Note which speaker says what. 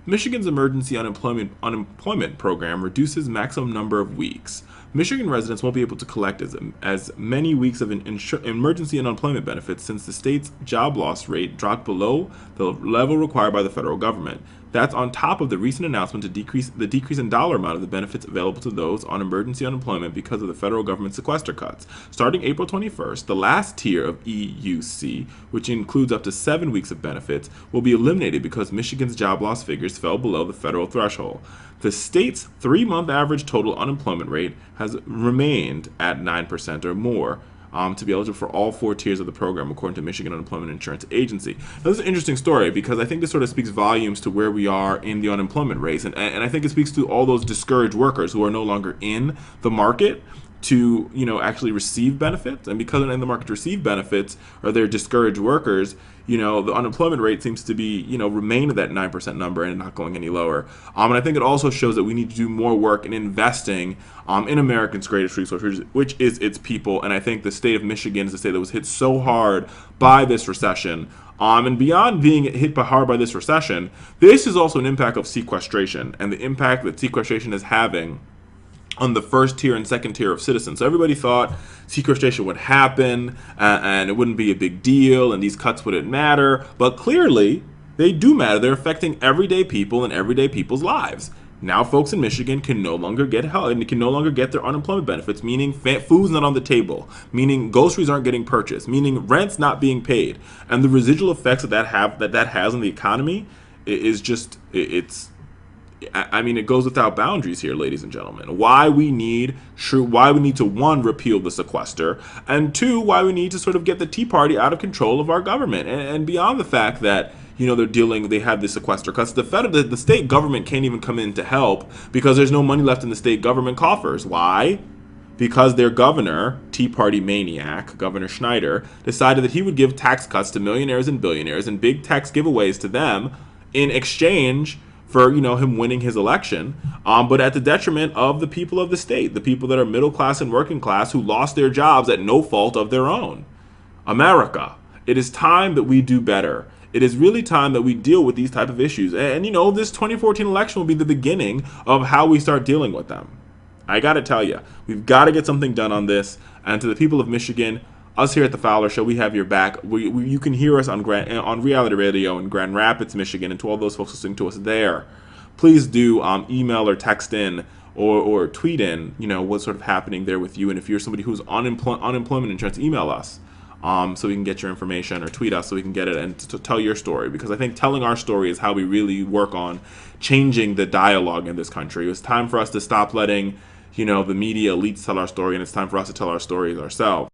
Speaker 1: Michigan's emergency unemployment program reduces maximum number of weeks. Michigan residents won't be able to collect as many weeks of emergency unemployment benefits since the state's job loss rate dropped below the level required by the federal government. That's on top of the recent announcement to decrease in dollar amount of the benefits available to those on emergency unemployment because of the federal government sequester cuts. Starting April 21st, the last tier of EUC, which includes up to 7 weeks of benefits, will be eliminated because Michigan's job loss figures fell below the federal threshold. The state's 3-month average total unemployment rate has remained at 9% or more, to be eligible for all 4 tiers of the program, according to Michigan Unemployment Insurance Agency. Now, this is an interesting story because I think this sort of speaks volumes to where we are in the unemployment rates, and I think it speaks to all those discouraged workers who are no longer in the market to actually receive benefits, and because they're not in the market to receive benefits, or they're discouraged workers, the unemployment rate seems to be remain at that 9% number and not going any lower. And I think it also shows that we need to do more work in investing in America's greatest resource, which is its people. And I think the state of Michigan is the state that was hit so hard by this recession. And beyond being hit hard by this recession, this is also an impact of sequestration and the impact that sequestration is having on the first tier and second tier of citizens. So everybody thought sequestration would happen and it wouldn't be a big deal and these cuts wouldn't matter. But clearly, they do matter. They're affecting everyday people and everyday people's lives. Now folks in Michigan can no longer get help and can no longer get their unemployment benefits, meaning food's not on the table, meaning groceries aren't getting purchased, meaning rent's not being paid. And the residual effects that has on the economy is just, it goes without boundaries here, ladies and gentlemen. Why we need to, one, repeal the sequester, and two, why we need to sort of get the Tea Party out of control of our government. And beyond the fact that they have the sequester cuts, the state government can't even come in to help because there's no money left in the state government coffers. Why? Because their governor, Tea Party maniac, Governor Schneider, decided that he would give tax cuts to millionaires and billionaires and big tax giveaways to them in exchange for him winning his election, but at the detriment of the people of the state, the people that are middle class and working class who lost their jobs at no fault of their own. America, it is time that we do better. It is really time that we deal with these type of issues. And this 2014 election will be the beginning of how we start dealing with them. I got to tell you, we've got to get something done on this. And to the people of Michigan, us here at the Fowler Show, we have your back. You can hear us on Reality Radio in Grand Rapids, Michigan, and to all those folks listening to us there, please do email or text in or tweet in, what's sort of happening there with you. And if you're somebody who's on unemployment insurance, email us so we can get your information, or tweet us so we can get it and to tell your story. Because I think telling our story is how we really work on changing the dialogue in this country. It's time for us to stop letting, the media elites tell our story, and it's time for us to tell our stories ourselves.